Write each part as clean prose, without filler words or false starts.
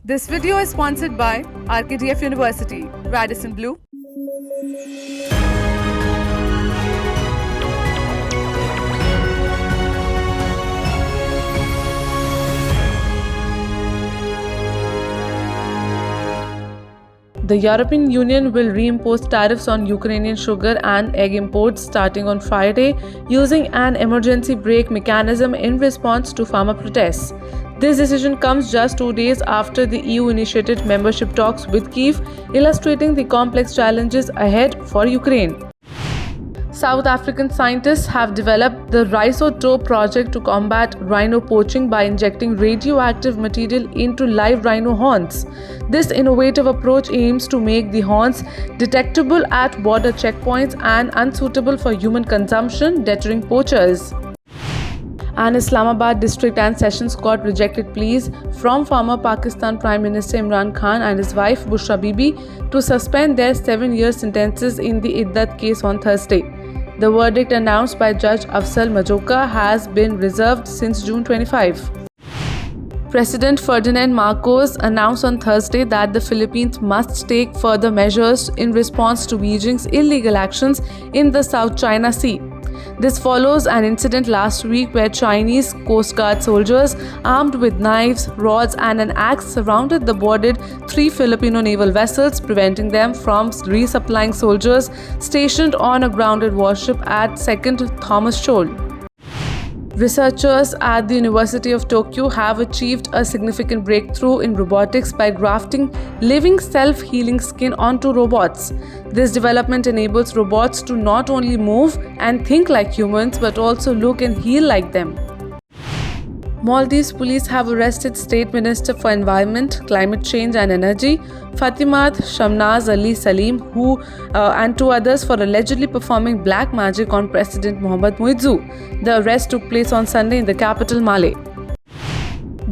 This video is sponsored by RKDF University, Radisson Blue. The European Union will reimpose tariffs on Ukrainian sugar and egg imports starting on Friday using an emergency brake mechanism in response to farmer protests. This decision comes just 2 days after the EU initiated membership talks with Kyiv, illustrating the complex challenges ahead for Ukraine. South African scientists have developed the Rhizotope project to combat rhino poaching by injecting radioactive material into live rhino horns. This innovative approach aims to make the horns detectable at border checkpoints and unsuitable for human consumption, deterring poachers. An Islamabad district and sessions court rejected pleas from former Pakistan Prime Minister Imran Khan and his wife Bushra Bibi to suspend their 7-year sentences in the Iddat case on Thursday. The verdict announced by Judge Afzal Majoka has been reserved since June 25. President Ferdinand Marcos announced on Thursday that the Philippines must take further measures in response to Beijing's illegal actions in the South China Sea. This follows an incident last week where Chinese Coast Guard soldiers armed with knives, rods and an axe surrounded the boarded 3 Filipino naval vessels, preventing them from resupplying soldiers stationed on a grounded warship at 2nd Thomas Shoal. Researchers at the University of Tokyo have achieved a significant breakthrough in robotics by grafting living self-healing skin onto robots. This development enables robots to not only move and think like humans but also look and heal like them. Maldives police have arrested State Minister for Environment, Climate Change and Energy, Fatimat Shamnaz Ali Salim, and 2 others for allegedly performing black magic on President Mohamed Muizzu. The arrest took place on Sunday in the capital, Male.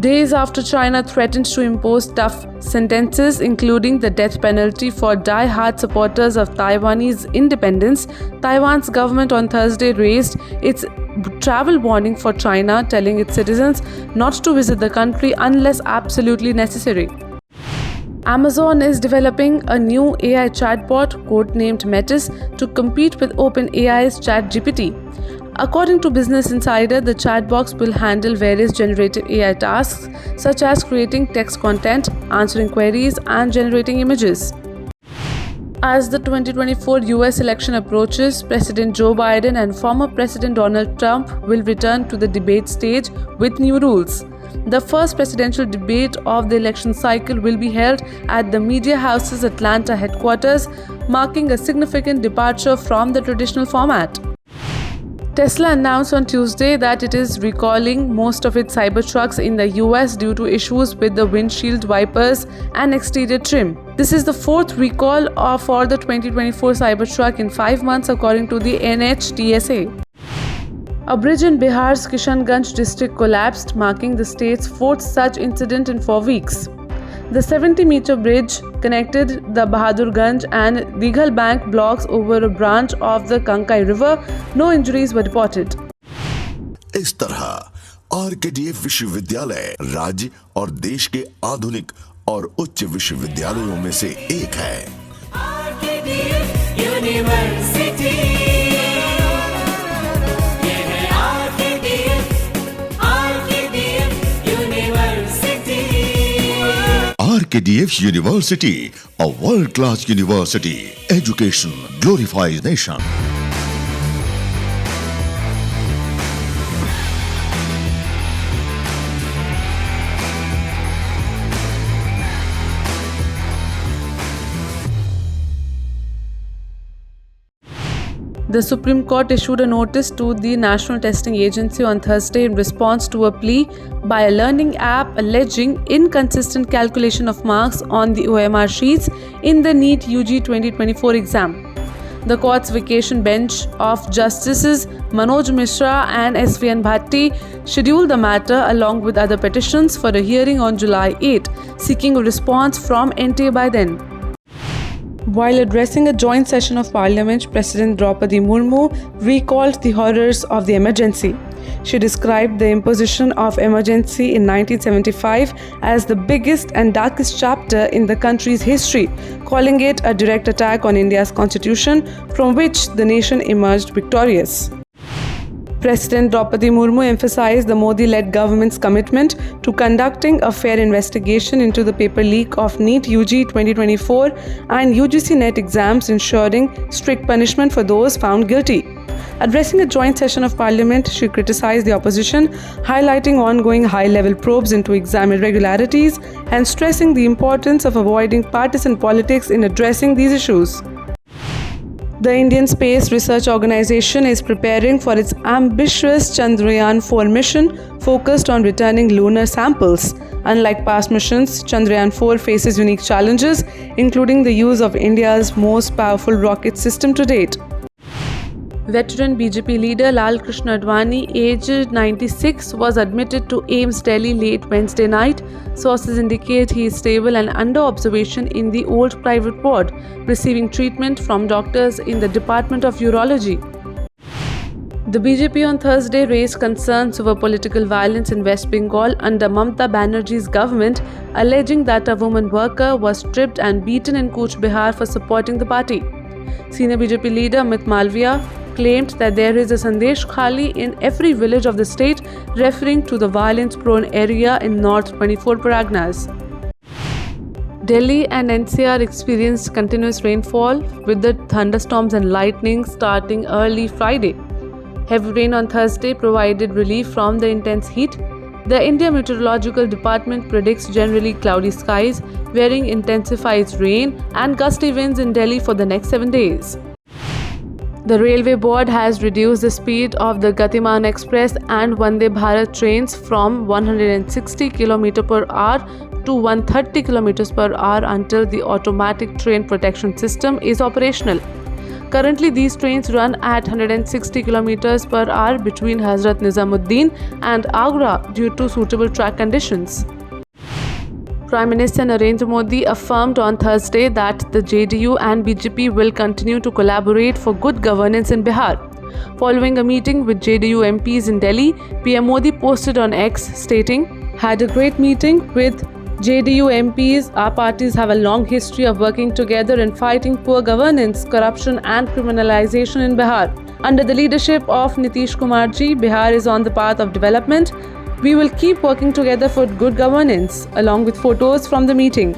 Days after China threatened to impose tough sentences, including the death penalty for die-hard supporters of Taiwanese independence, Taiwan's government on Thursday raised its travel warning for China, telling its citizens not to visit the country unless absolutely necessary. Amazon is developing a new AI chatbot codenamed Metis to compete with OpenAI's ChatGPT. According to Business Insider, the chatbox will handle various generative AI tasks such as creating text content, answering queries, and generating images. As the 2024 US election approaches, President Joe Biden and former President Donald Trump will return to the debate stage with new rules. The first presidential debate of the election cycle will be held at the Media House's Atlanta headquarters, marking a significant departure from the traditional format. Tesla announced on Tuesday that it is recalling most of its Cybertrucks in the US due to issues with the windshield wipers and exterior trim. This is the 4th recall for the 2024 Cybertruck in 5 months, according to the NHTSA. A bridge in Bihar's Kishanganj district collapsed, marking the state's 4th such incident in 4 weeks. The 70-meter bridge connected the Bahadurganj and Dighal Bank blocks over a branch of the Kankai River. No injuries were reported. इस तरह RKDF विश्वविद्यालय राज्य और देश के आधुनिक और उच्च विश्वविद्यालयों में से एक है। RKDF university RKDF University, a world-class university. Education glorifies nation. The Supreme Court issued a notice to the National Testing Agency on Thursday in response to a plea by a learning app alleging inconsistent calculation of marks on the OMR sheets in the NEET UG 2024 exam. The court's vacation bench of Justices Manoj Mishra and S.V.N. Bhatti scheduled the matter along with other petitions for a hearing on July 8, seeking a response from NTA by then. While addressing a joint session of Parliament, President Draupadi Murmu recalled the horrors of the emergency. She described the imposition of emergency in 1975 as the biggest and darkest chapter in the country's history, calling it a direct attack on India's constitution, from which the nation emerged victorious. President Draupadi Murmu emphasized the Modi-led government's commitment to conducting a fair investigation into the paper leak of NEET UG 2024 and UGC NET exams, ensuring strict punishment for those found guilty. Addressing a joint session of Parliament, she criticized the opposition, highlighting ongoing high-level probes into exam irregularities and stressing the importance of avoiding partisan politics in addressing these issues. The Indian Space Research Organisation is preparing for its ambitious Chandrayaan-4 mission focused on returning lunar samples. Unlike past missions, Chandrayaan-4 faces unique challenges, including the use of India's most powerful rocket system to date. Veteran BJP leader Lal Krishna Advani, aged 96, was admitted to AIIMS Delhi late Wednesday night. Sources indicate he is stable and under observation in the old private ward, receiving treatment from doctors in the Department of Urology. The BJP on Thursday raised concerns over political violence in West Bengal under Mamata Banerjee's government, alleging that a woman worker was stripped and beaten in Cooch Behar for supporting the party. Senior BJP leader Amit Malviya claimed that there is a Sandesh Khali in every village of the state, referring to the violence-prone area in North 24 Parganas. Delhi and NCR experienced continuous rainfall, with the thunderstorms and lightning starting early Friday. Heavy rain on Thursday provided relief from the intense heat. The India Meteorological Department predicts generally cloudy skies, varying intensifies rain and gusty winds in Delhi for the next 7 days. The Railway Board has reduced the speed of the Gatiman Express and Vande Bharat trains from 160 km per hour to 130 km per hour until the automatic train protection system is operational. Currently, these trains run at 160 km per hour between Hazrat Nizamuddin and Agra due to suitable track conditions. Prime Minister Narendra Modi affirmed on Thursday that the JDU and BJP will continue to collaborate for good governance in Bihar. Following a meeting with JDU MPs in Delhi, PM Modi posted on X stating, "Had a great meeting with JDU MPs. Our parties have a long history of working together in fighting poor governance, corruption and criminalization in Bihar. Under the leadership of Nitish Kumar ji, Bihar is on the path of development. We will keep working together for good governance," along with photos from the meeting.